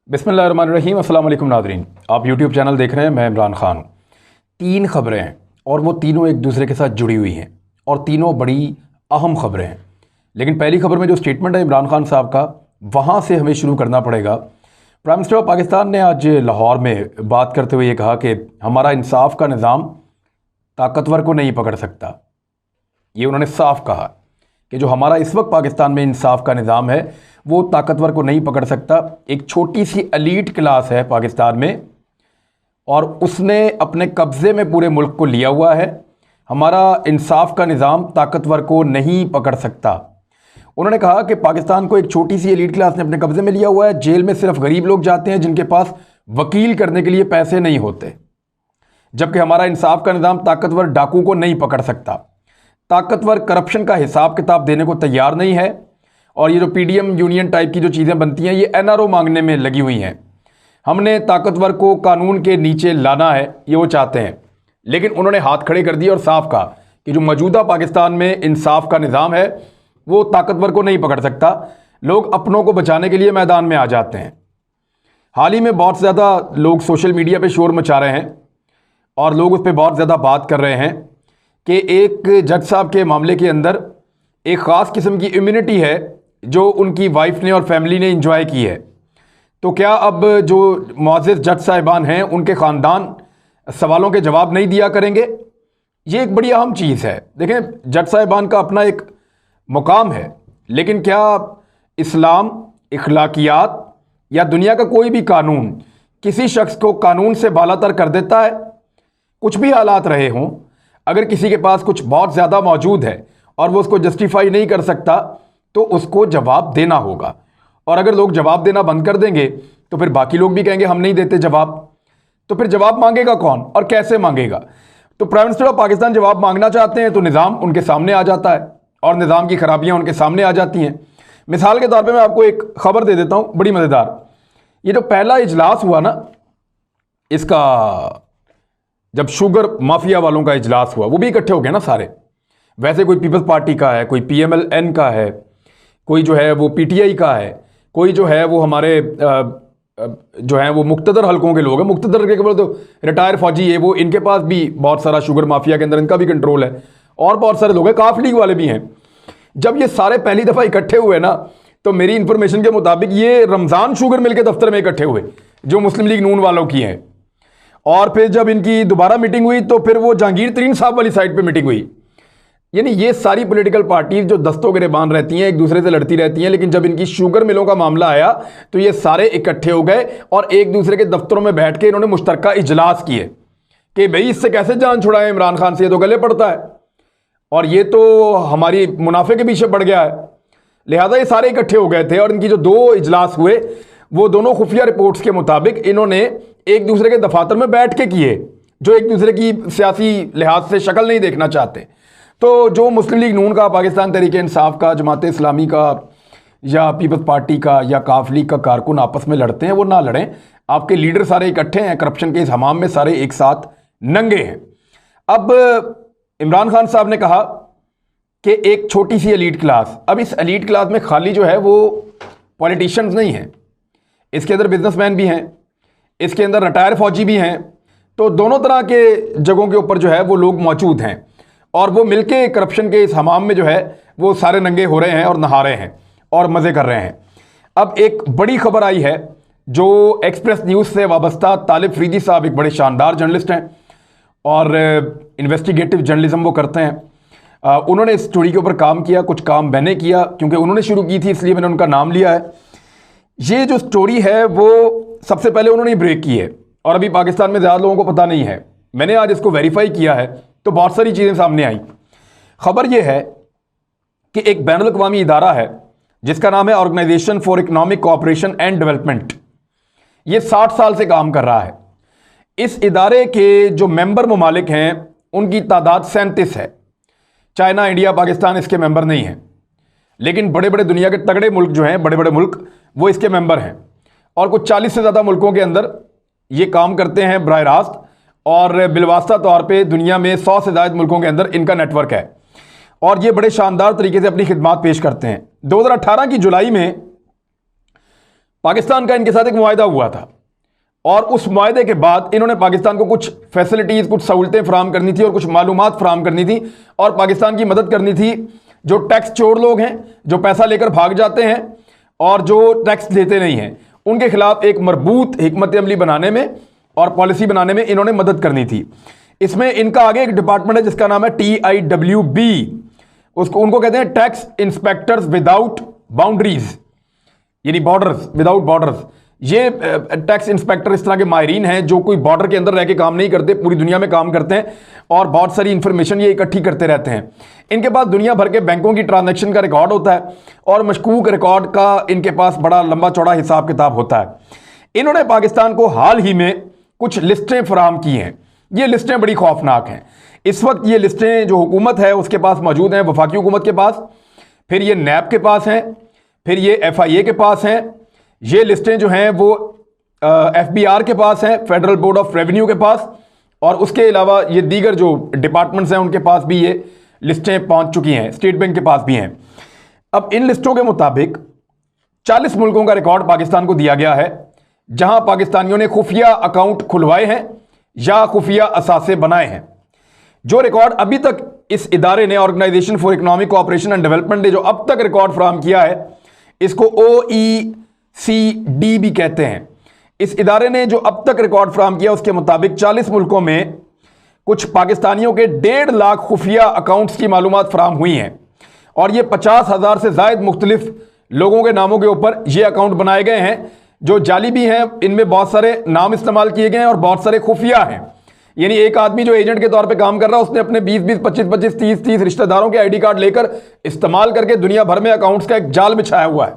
बिस्मिल्लाहिर्रहमानिर्रहीम। अस्सलाम वालेकुम नाज़रीन, आप यूट्यूब चैनल देख रहे हैं। मैं इमरान खान हूँ। 3 खबरें हैं और वो तीनों एक दूसरे के साथ जुड़ी हुई हैं और तीनों बड़ी अहम खबरें हैं। लेकिन पहली खबर में जो स्टेटमेंट है इमरान खान साहब का, वहाँ से हमें शुरू करना पड़ेगा। प्राइम मिनिस्टर ऑफ पाकिस्तान ने आज लाहौर में बात करते हुए ये कहा कि हमारा इंसाफ का निज़ाम ताकतवर को नहीं पकड़ सकता। ये उन्होंने साफ कहा कि जो हमारा इस वक्त पाकिस्तान में इंसाफ का निज़ाम है वो ताकतवर को नहीं पकड़ सकता। एक छोटी सी एलीट क्लास है पाकिस्तान में और उसने अपने कब्ज़े में पूरे मुल्क को लिया हुआ है। हमारा इंसाफ का निज़ाम ताकतवर को नहीं पकड़ सकता। उन्होंने कहा कि पाकिस्तान को एक छोटी सी एलीट क्लास ने अपने कब्ज़े में लिया हुआ है। जेल में सिर्फ गरीब लोग जाते हैं जिनके पास वकील करने के लिए पैसे नहीं होते, जबकि हमारा इंसाफ का निज़ाम ताकतवर डाकू को नहीं पकड़ सकता। ताकतवर करप्शन का हिसाब किताब देने को तैयार नहीं है और ये जो पीडीएम यूनियन टाइप की जो चीज़ें बनती हैं ये एनआरओ मांगने में लगी हुई हैं। हमने ताकतवर को कानून के नीचे लाना है, ये वो चाहते हैं। लेकिन उन्होंने हाथ खड़े कर दिए और साफ कहा कि जो मौजूदा पाकिस्तान में इंसाफ का निज़ाम है वो ताकतवर को नहीं पकड़ सकता। लोग अपनों को बचाने के लिए मैदान में आ जाते हैं। हाल ही में बहुत ज़्यादा लोग सोशल मीडिया पर शोर मचा रहे हैं और लोग उस पर बहुत ज़्यादा बात कर रहे हैं कि एक जज साहब के मामले के अंदर एक ख़ास किस्म की इम्यूनिटी है जो उनकी वाइफ ने और फैमिली ने इंजॉय की है। तो क्या अब जो मुअज़्ज़ज़ जज साहिबान हैं उनके ख़ानदान सवालों के जवाब नहीं दिया करेंगे? ये एक बड़ी अहम चीज़ है। देखें, जज साहिबान का अपना एक मुकाम है, लेकिन क्या इस्लाम, इखलाकियात या दुनिया का कोई भी कानून किसी शख्स को कानून से बालातर कर देता है? कुछ भी हालात रहे हों, अगर किसी के पास कुछ बहुत ज़्यादा मौजूद है और वो उसको जस्टिफाई नहीं कर सकता तो उसको जवाब देना होगा। और अगर लोग जवाब देना बंद कर देंगे तो फिर बाकी लोग भी कहेंगे हम नहीं देते जवाब। तो फिर जवाब मांगेगा कौन और कैसे मांगेगा? तो प्राइम मिनिस्टर ऑफ पाकिस्तान जवाब मांगना चाहते हैं तो निज़ाम उनके सामने आ जाता है और निज़ाम की खराबियां उनके सामने आ जाती हैं। मिसाल के तौर पे मैं आपको एक खबर दे देता हूं, बड़ी मज़ेदार। ये जो पहला इजलास हुआ ना, इसका जब शुगर माफिया वालों का इजलास हुआ, वो भी इकट्ठे हो गए ना सारे। वैसे कोई पीपल्स पार्टी का है, कोई PMLN का है, कोई जो है वो PTI का है, कोई जो है वो हमारे जो है वो मुक्तदर हलकों के लोग हैं। मुक्तदर के बोले तो रिटायर फौजी है वो, इनके पास भी बहुत सारा शुगर माफिया के अंदर इनका भी कंट्रोल है और बहुत सारे लोग हैं, काफ लीग वाले भी हैं। जब ये सारे पहली दफ़ा इकट्ठे हुए ना, तो मेरी इंफॉर्मेशन के मुताबिक ये रमज़ान शुगर मिल के दफ्तर में इकट्ठे हुए जो मुस्लिम लीग नून वालों की हैं। और फिर जब इनकी दोबारा मीटिंग हुई तो फिर वो जहांगीर तरीन साहब वाली साइड पे मीटिंग हुई। यानी ये सारी पॉलिटिकल पार्टीज जो दस्तों गिरेबान रहती हैं, एक दूसरे से लड़ती रहती हैं, लेकिन जब इनकी शुगर मिलों का मामला आया तो ये सारे इकट्ठे हो गए और एक दूसरे के दफ्तरों में बैठ के इन्होंने मुश्तरका इजलास किए कि भाई इससे कैसे जान छुड़ाएं, इमरान खान से ये तो गले पड़ता है और ये तो हमारी मुनाफे के पीछे पड़ गया है। लिहाजा ये सारे इकट्ठे हो गए थे और इनकी जो 2 इजलास हुए वो दोनों खुफिया रिपोर्ट्स के मुताबिक इन्होंने एक दूसरे के दफातर में बैठ के किए, जो एक दूसरे की सियासी लिहाज से शक्ल नहीं देखना चाहते। तो जो मुस्लिम लीग नून का, पाकिस्तान तहरीक इंसाफ का, जमात इस्लामी का या पीपल्स पार्टी का या काफ लीग का कारकुन आपस में लड़ते हैं, वो ना लड़ें। आपके लीडर सारे इकट्ठे हैं, करप्शन के इस हमाम में सारे एक साथ नंगे हैं। अब इमरान खान साहब ने कहा कि एक छोटी सी एलीट क्लास, अब इस एलीट क्लास में खाली जो है वो पॉलिटिशियंस नहीं हैं, इसके अंदर बिजनेसमैन भी हैं, इसके अंदर रिटायर फौजी भी हैं। तो दोनों तरह के जगहों के ऊपर जो है वो लोग मौजूद हैं और वो मिलके करप्शन के इस हमाम में जो है वो सारे नंगे हो रहे हैं और नहा रहे हैं और मज़े कर रहे हैं। अब एक बड़ी खबर आई है जो एक्सप्रेस न्यूज़ से वाबस्ता तालिब फरीदी साहब एक बड़े शानदार जर्नलिस्ट हैं और इन्वेस्टिगेटिव जर्नलिज्म वो करते हैं। उन्होंने इस स्टोरी के ऊपर काम किया, कुछ काम मैंने किया क्योंकि उन्होंने शुरू की थी इसलिए मैंने उनका नाम लिया है। ये जो स्टोरी है वो सबसे पहले उन्होंने ब्रेक की है और अभी पाकिस्तान में ज़्यादा लोगों को पता नहीं है। मैंने आज इसको वेरीफाई किया है तो बहुत सारी चीज़ें सामने आई। खबर यह है कि एक बैनुल अक़वामी इदारा है जिसका नाम है organisation for economic cooperation and development. ये 60 साल से काम कर रहा है। इस इदारे के जो मेंबर ममालिक हैं उनकी तादाद 37 है। चाइना, इंडिया, पाकिस्तान इसके मेंबर नहीं हैं, लेकिन बड़े बड़े दुनिया के तगड़े मुल्क जो हैं, बड़े बड़े मुल्क, वो इसके मेंबर हैं और कुछ 40 से ज़्यादा मुल्कों के अंदर ये काम करते हैं बराह रास्त और बिलवास्ता तौर पे दुनिया में 100 से ज़्यादा मुल्कों के अंदर इनका नेटवर्क है और ये बड़े शानदार तरीके से अपनी खिदमात पेश करते हैं। 2018 की जुलाई में पाकिस्तान का इनके साथ एक मुआहदा हुआ था और उस मुआहदे के बाद इन्होंने पाकिस्तान को कुछ फैसिलिटीज़, कुछ सहूलतें फराहम करनी थी और कुछ मालूमात फराहम करनी थी और पाकिस्तान की मदद करनी थी। जो टैक्स चोर लोग हैं, जो पैसा लेकर भाग जाते हैं और जो टैक्स देते नहीं हैं, उनके खिलाफ एक मरबूत हिकमत अमली बनाने में और पॉलिसी बनाने में इन्होंने मदद करनी थी। इसमें इनका आगे एक डिपार्टमेंट है जिसका नाम है TIWB। उनको कहते हैं टैक्स इंस्पेक्टर्स विदाउट बाउंड्रीज, यानी बॉर्डर्स, विदाउट बॉर्डर्स। ये टैक्स इंस्पेक्टर इस तरह के माहिरीन हैं जो कोई बॉर्डर के अंदर रह के काम नहीं करते, पूरी दुनिया में काम करते हैं और बहुत सारी इंफॉर्मेशन ये इकट्ठी करते रहते हैं। इनके पास दुनिया भर के बैंकों की ट्रांजैक्शन का रिकॉर्ड होता है और मशकूक रिकॉर्ड का इनके पास बड़ा लंबा चौड़ा हिसाब किताब होता है। इन्होंने पाकिस्तान को हाल ही में कुछ लिस्टें फराहम की हैं। ये लिस्टें बड़ी खौफनाक हैं। इस वक्त ये लिस्टें जो हुकूमत है उसके पास मौजूद हैं, वफाकी हुकूमत के पास, फिर ये नैब के पास हैं, फिर ये FIA के पास हैं। ये लिस्टें जो हैं वो FBR के पास हैं, फेडरल बोर्ड ऑफ रेवेन्यू के पास, और उसके अलावा ये दीगर जो डिपार्टमेंट्स हैं उनके पास भी ये लिस्टें पहुंच चुकी हैं, स्टेट बैंक के पास भी हैं। अब इन लिस्टों के मुताबिक 40 मुल्कों का रिकॉर्ड पाकिस्तान को दिया गया है जहां पाकिस्तानियों ने खुफिया अकाउंट खुलवाए हैं या खुफिया असासे बनाए हैं। जो रिकॉर्ड अभी तक इस इदारे ने, organisation for economic cooperation and development ने जो अब तक रिकॉर्ड फराहम किया है, इसको OECD भी कहते हैं। इस इदारे ने जो अब तक रिकॉर्ड फराहम किया उसके मुताबिक 40 मुल्कों में कुछ पाकिस्तानियों के 1.5 लाख खुफिया अकाउंट्स की मालूमात फराहम हुई हैं और ये 50,000 से ज़ायद मुख्तलिफ लोगों के नामों के ऊपर ये अकाउंट बनाए गए हैं जो जाली भी हैं। इनमें बहुत सारे नाम इस्तेमाल किए गए हैं और बहुत सारे खुफिया हैं। यानी एक आदमी जो एजेंट के तौर पे काम कर रहा है उसने अपने 20-20, 25-25, 30-30 रिश्तेदारों के ID कार्ड लेकर इस्तेमाल करके दुनिया भर में अकाउंट्स का एक जाल बिछाया हुआ है।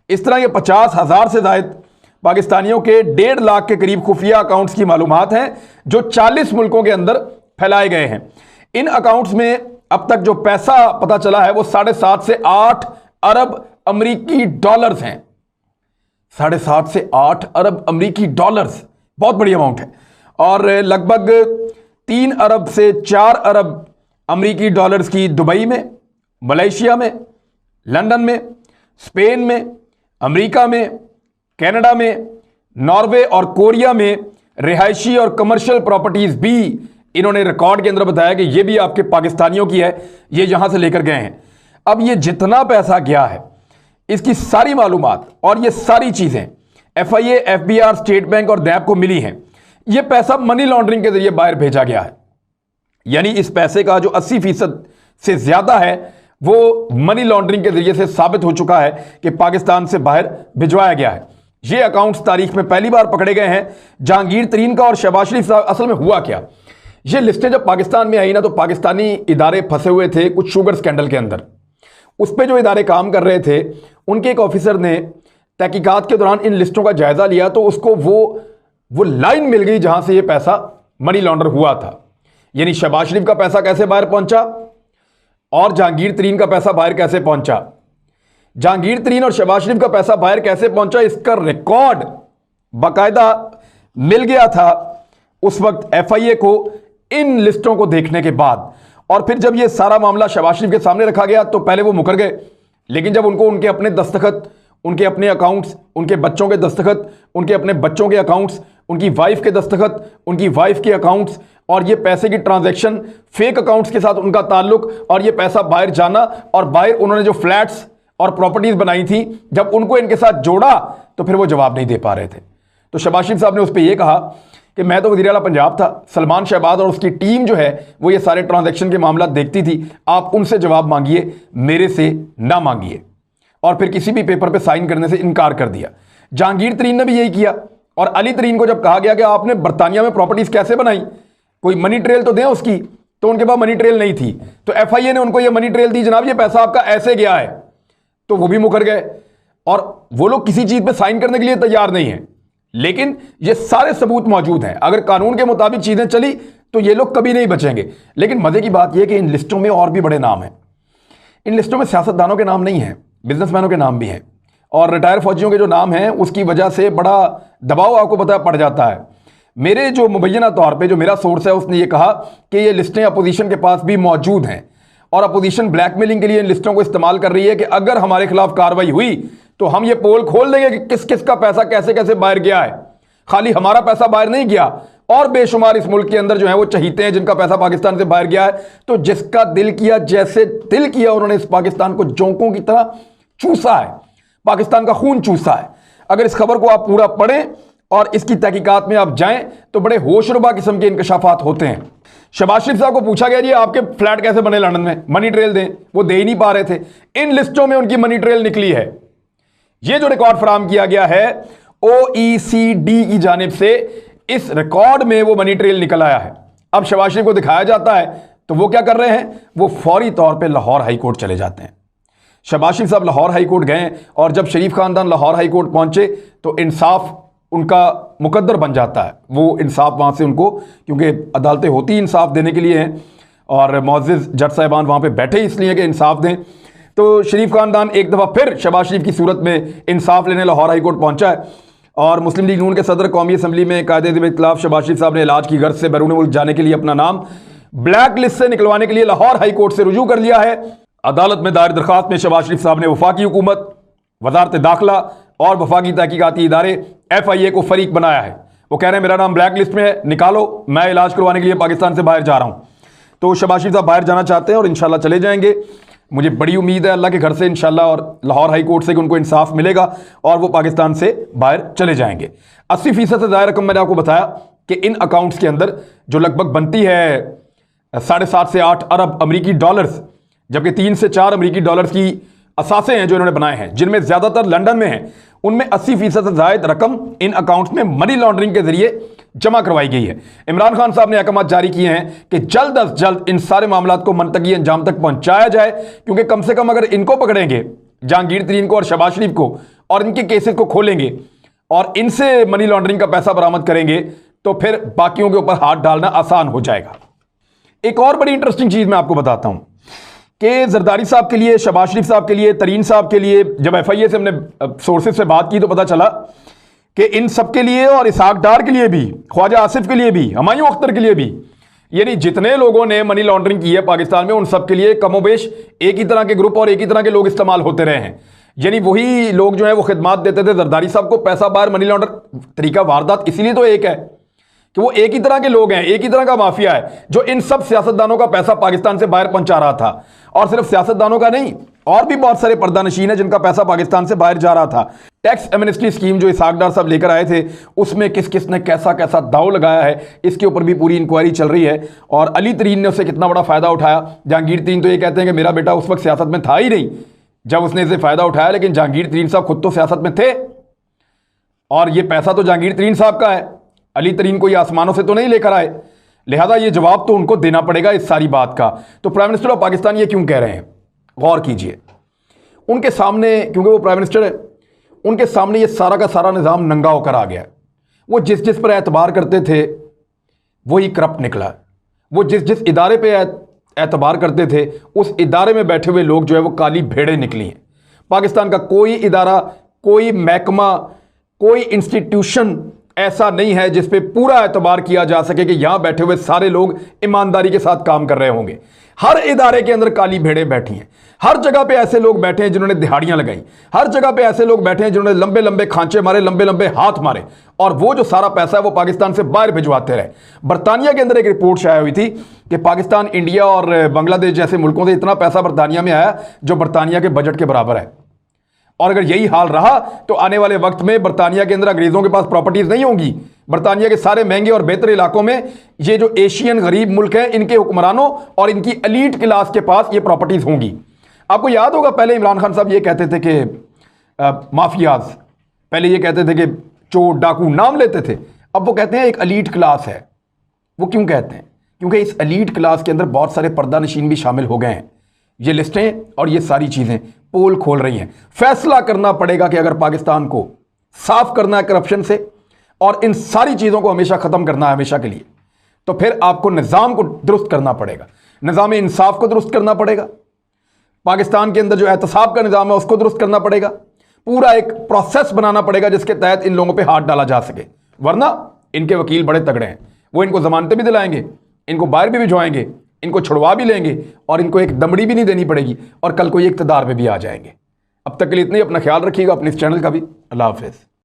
इस तरह ये 50,000 से ज़ायद पाकिस्तानियों के 1.5 लाख के करीब खुफिया अकाउंट्स की मालूमात हैं जो 40 मुल्कों के अंदर फैलाए गए हैं। इन अकाउंट्स में अब तक जो पैसा पता चला है वो 7.5 से 8 अरब अमरीकी डॉलर्स हैं। 7.5 से 8 अरब अमरीकी डॉलर्स बहुत बड़ी अमाउंट है। और लगभग 3 अरब से 4 अरब अमरीकी डॉलर्स की दुबई में, मलेशिया में, लंदन में, स्पेन में, अमेरिका में, कनाडा में, नॉर्वे और कोरिया में रिहायशी और कमर्शियल प्रॉपर्टीज भी इन्होंने रिकॉर्ड के अंदर बताया कि ये भी आपके पाकिस्तानियों की है, ये यहां से लेकर गए हैं। अब ये जितना पैसा गया है इसकी सारी मालूमात और ये सारी चीजें FIA, FBR, स्टेट बैंक और नैब को मिली हैं। ये पैसा मनी लॉन्ड्रिंग के जरिए बाहर भेजा गया है, यानी इस पैसे का जो 80% से ज्यादा है वो मनी लॉन्ड्रिंग के जरिए से साबित हो चुका है कि पाकिस्तान से बाहर भिजवाया गया है। ये अकाउंट्स तारीख में पहली बार पकड़े गए हैं। जहांगीर तरीन का और शहबाज शरीफ साहब, असल में हुआ क्या, ये लिस्टें जब पाकिस्तान में आई ना तो पाकिस्तानी इदारे फंसे हुए थे कुछ शुगर स्कैंडल के अंदर। उस पर जो इदारे काम कर रहे थे उनके एक ऑफिसर ने तहकीकात के दौरान इन लिस्टों का जायजा लिया तो उसको वो लाइन मिल गई जहां से ये पैसा मनी लॉन्डर हुआ था। यानी शहबाज शरीफ का पैसा कैसे बाहर पहुंचा और जहांगीर तरीन का पैसा बाहर कैसे पहुंचा, जहांगीर तरीन और शहबाज शरीफ का पैसा बाहर कैसे पहुंचा, इसका रिकॉर्ड बाकायदा मिल गया था उस वक्त FIA को इन लिस्टों को देखने के बाद। और फिर जब ये सारा मामला शहबाज शरीफ के सामने रखा गया तो पहले वो मुकर गए, लेकिन जब उनको उनके अपने दस्तखत, उनके अपने अकाउंट्स, उनके बच्चों के दस्तखत, उनके अपने बच्चों के अकाउंट्स, उनकी वाइफ के दस्तखत, उनकी वाइफ के अकाउंट्स और ये पैसे की ट्रांजैक्शन, फेक अकाउंट्स के साथ उनका ताल्लुक और ये पैसा बाहर जाना और बाहर उन्होंने जो फ्लैट्स और प्रॉपर्टीज बनाई थी, जब उनको इनके साथ जोड़ा तो फिर वो जवाब नहीं दे पा रहे थे। तो शहबाज शरीफ साहब ने उस पर यह कहा कि मैं तो वज़ीर आला पंजाब था, सलमान शहबाज और उसकी टीम जो है वो ये सारे ट्रांजैक्शन के मामला देखती थी, आप उनसे जवाब मांगिए, मेरे से ना मांगिए। और फिर किसी भी पेपर पे साइन करने से इनकार कर दिया। जहांगीर तरीन ने भी यही किया। और अली तरीन को जब कहा गया कि आपने बरतानिया में प्रॉपर्टीज कैसे बनाई, कोई मनी ट्रेल तो दें उसकी, तो उनके पास मनी ट्रेल नहीं थी। तो FIA ने उनको ये मनी ट्रेल दी, जनाब ये पैसा आपका ऐसे गया है, तो वो भी मुकर गए। और वो लोग किसी चीज पे साइन करने के लिए तैयार नहीं है, लेकिन ये सारे सबूत मौजूद हैं। अगर कानून के मुताबिक चीजें चली तो ये लोग कभी नहीं बचेंगे। लेकिन मजे की बात यह कि इन लिस्टों में और भी बड़े नाम हैं। इन लिस्टों में सियासतदानों के नाम नहीं हैं, बिजनेसमैनों के नाम भी हैं और रिटायर फौजियों के जो नाम हैं उसकी वजह से बड़ा दबाव आपको पता पड़ जाता है। मेरे जो मुबैना तौर पे जो मेरा सोर्स है उसने ये कहा कि ये लिस्टें अपोजिशन के पास भी मौजूद हैं और अपोजिशन ब्लैकमेलिंग के लिए इन लिस्टों को इस्तेमाल कर रही है कि अगर हमारे खिलाफ कार्रवाई हुई तो हम ये पोल खोल देंगे कि किस किस का पैसा कैसे कैसे बाहर गया है। खाली हमारा पैसा बाहर नहीं गया, और बेशुमार इस मुल्क के अंदर जो है वो चहीते हैं जिनका पैसा पाकिस्तान से बाहर गया है। तो जिसका दिल किया, जैसे दिल किया, उन्होंने इस पाकिस्तान को जोंकों की तरह चूसा है, पाकिस्तान का खून चूसा है। अगर इस खबर को आप पूरा पढ़ें और इसकी तहकीकात में आप जाएं तो बड़े होशरुबा किस्म के इंकशाफात होते हैं। शहबाज शरीफ साहब को पूछा गया जी आपके फ्लैट कैसे बने लंदन में, मनी ट्रेल दें, वो दे ही नहीं पा रहे थे। इन लिस्टों में उनकी मनी ट्रेल निकली है। ये जो रिकॉर्ड फराम किया गया है OECD की जानिब से, इस रिकॉर्ड में वो मनी ट्रेल निकल आया है। अब शहबाज शरीफ को दिखाया जाता है तो वो क्या कर रहे हैं, वो फौरी तौर पे लाहौर हाई कोर्ट चले जाते हैं। शहबाज शरीफ साहब लाहौर हाई कोर्ट गए और जब शरीफ खानदान लाहौर हाई कोर्ट पहुंचे तो इंसाफ उनका मुकद्दर बन जाता है। वो इंसाफ वहां से उनको, क्योंकि अदालतें होती ही इंसाफ देने के लिए हैं और मुअज़्ज़िज़ जज साहिबान वहां पे बैठे इसलिए कि इंसाफ दें। तो शरीफ खानदान एक दफ़ा फिर शहबाज शरीफ की सूरत में इंसाफ लेने लाहौर हाई कोर्ट पहुंचा है और मुस्लिम लीग नून के सदर कौमी असम्बली में कायदे इख्तिलाफ शहबाज शरीफ साहब ने इलाज की गर्ज से बैरून मुल्क जाने के लिए अपना नाम ब्लैक लिस्ट से निकलवाने के लिए लाहौर हाई कोर्ट से रुजू कर लिया है। अदालत में दायर दरखास्त में शहबाज शरीफ साहब ने वफाकी हुकूमत, वजारत दाखिला और वफाकी तहकीकाती इदारे FIA को फरीक बनाया है। वो कह रहे हैं मेरा नाम ब्लैक लिस्ट में है, निकालो, मैं इलाज करवाने के लिए पाकिस्तान से बाहर जा रहा हूँ। तो शहबाज शरीफ साहब बाहर जाना चाहते हैं और इंशाल्लाह चले जाएंगे। मुझे बड़ी उम्मीद है अल्लाह के घर से इंशाल्लाह और लाहौर हाई कोर्ट से कि उनको इंसाफ मिलेगा और वो पाकिस्तान से बाहर चले जाएंगे। 80% से ज़्यादा रकम मैंने आपको बताया कि इन अकाउंट्स के अंदर जो लगभग बनती है 7.5 से 8 अरब अमरीकी डॉलर्स, जबकि 3 से 4 अमरीकी डॉलर्स की असासे हैं जो इन्होंने बनाए हैं, जिनमें ज़्यादातर लंदन में हैं। उनमें 80% से ज़्यादा रकम इन अकाउंट्स में मनी लॉन्ड्रिंग के जरिए जमा करवाई गई है। इमरान खान साहब ने अहकाम जारी किए हैं कि जल्द अज जल्द इन सारे मामलों को मंतकी अंजाम तक पहुंचाया जाए, क्योंकि कम से कम अगर इनको पकड़ेंगे, जहांगीर तरीन को और शहबाज शरीफ को, और इनके केसेस को खोलेंगे और इनसे मनी लॉन्ड्रिंग का पैसा बरामद करेंगे तो फिर बाकियों के ऊपर हाथ डालना आसान हो जाएगा। एक और बड़ी इंटरेस्टिंग चीज़ मैं आपको बताता हूं कि जरदारी साहब के लिए, शहबाज शरीफ साहब के लिए, तरीन साहब के लिए जब FIA से हमने सोर्सेज से बात की तो पता चला कि इन सब के लिए और इसहाक डार के लिए भी, ख्वाजा आसिफ के लिए भी, हुमायूं अख्तर के लिए भी, यानी जितने लोगों ने मनी लॉन्ड्रिंग की है पाकिस्तान में, उन सब के लिए कमोबेश एक ही तरह के ग्रुप और एक ही तरह के लोग इस्तेमाल होते रहे हैं। यानी वही लोग जो है वो खिदमात देते थे जरदारी साहब को, पैसा बाहर मनी लॉन्डर तरीका वारदात इसीलिए तो एक है कि वो एक ही तरह के लोग हैं, एक ही तरह का माफिया है जो इन सब सियासतदानों का पैसा पाकिस्तान से बाहर पहुंचा रहा था। और सिर्फ सियासतदानों का नहीं, और भी बहुत सारे पर्दानशीन है जिनका पैसा पाकिस्तान से बाहर जा रहा था। टैक्स एमनेस्टी स्कीम जो इसहाक डार साहब लेकर आए थे, उसमें किस किस ने कैसा कैसा दाव लगाया है, इसके ऊपर भी पूरी इंक्वायरी चल रही है। और अली तरीन ने उससे कितना बड़ा फायदा उठाया। जहांगीर तरीन तो ये कहते हैं कि मेरा बेटा उस वक्त सियासत में था ही नहीं जब उसने इसे फायदा उठाया, लेकिन जहांगीर तरीन साहब खुद तो सियासत में थे और ये पैसा तो जहांगीर तरीन साहब का है, अली तरीन को ये आसमानों से तो नहीं लेकर आए। लिहाजा ये जवाब तो उनको देना पड़ेगा इस सारी बात का। तो प्राइम मिनिस्टर ऑफ पाकिस्तान ये क्यों कह रहे हैं, गौर कीजिए। उनके सामने, क्योंकि वो प्राइम मिनिस्टर है, उनके सामने ये सारा का सारा निज़ाम नंगा होकर आ गया है। वो जिस जिस पर एतबार करते थे वही करप्ट निकला। वो जिस जिस इदारे पे एतबार करते थे उस इदारे में बैठे हुए लोग जो है वो काली भेड़ें निकली हैं। पाकिस्तान का कोई इदारा, कोई महकमा, कोई इंस्टीट्यूशन ऐसा नहीं है जिस पे पूरा एतबार किया जा सके कि यहां बैठे हुए सारे लोग ईमानदारी के साथ काम कर रहे होंगे। हर इदारे के अंदर काली भेड़ें बैठी हैं। हर जगह पे ऐसे लोग बैठे हैं जिन्होंने दिहाड़ियां लगाई। हर जगह पे ऐसे लोग बैठे हैं जिन्होंने लंबे लंबे खांचे मारे, लंबे लंबे हाथ मारे, और वो जो सारा पैसा है वो पाकिस्तान से बाहर भिजवाते रहे। बरतानिया के अंदर एक रिपोर्ट शाया हुई थी कि पाकिस्तान, इंडिया और बांग्लादेश जैसे मुल्कों से इतना पैसा बरतानिया में आया जो बरतानिया के बजट के बराबर है। और अगर यही हाल रहा तो आने वाले वक्त में बरतानिया के अंदर अंग्रेजों के पास प्रॉपर्टीज नहीं होंगी। बरतानिया के सारे महंगे और बेहतर इलाकों में ये जो एशियन गरीब मुल्क हैं, इनके हुक्मरानों और इनकी एलीट क्लास के पास ये प्रॉपर्टीज होंगी। आपको याद होगा पहले इमरान खान साहब ये कहते थे कि माफियाज, पहले ये कहते थे कि चोर डाकू नाम लेते थे, अब वो कहते हैं एक एलीट क्लास है। वो क्यों कहते हैं? क्योंकि इस एलीट क्लास के अंदर बहुत सारे पर्दानशीन भी शामिल हो गए हैं। ये लिस्टें और ये सारी चीज़ें पोल खोल रही हैं। फैसला करना पड़ेगा कि अगर पाकिस्तान को साफ करना है करप्शन से और इन सारी चीज़ों को हमेशा ख़त्म करना है हमेशा के लिए, तो फिर आपको निज़ाम को दुरुस्त करना पड़ेगा, निज़ाम इंसाफ को दुरुस्त करना पड़ेगा, पाकिस्तान के अंदर जो एहतसाब का निज़ाम है उसको दुरुस्त करना पड़ेगा, पूरा एक प्रोसेस बनाना पड़ेगा जिसके तहत इन लोगों पर हाथ डाला जा सके। वरना इनके वकील बड़े तगड़े हैं, वो इनको जमानतें भी दिलाएंगे, इनको बाहर भी भिजवाएंगे, इनको छुड़वा भी लेंगे और इनको एक दमड़ी भी नहीं देनी पड़ेगी और कल को ये इक़्तिदार पे भी आ जाएंगे। अब तक के लिए इतनी, अपना ख्याल रखिएगा, अपने इस चैनल का भी। अल्लाह हाफ़िज़।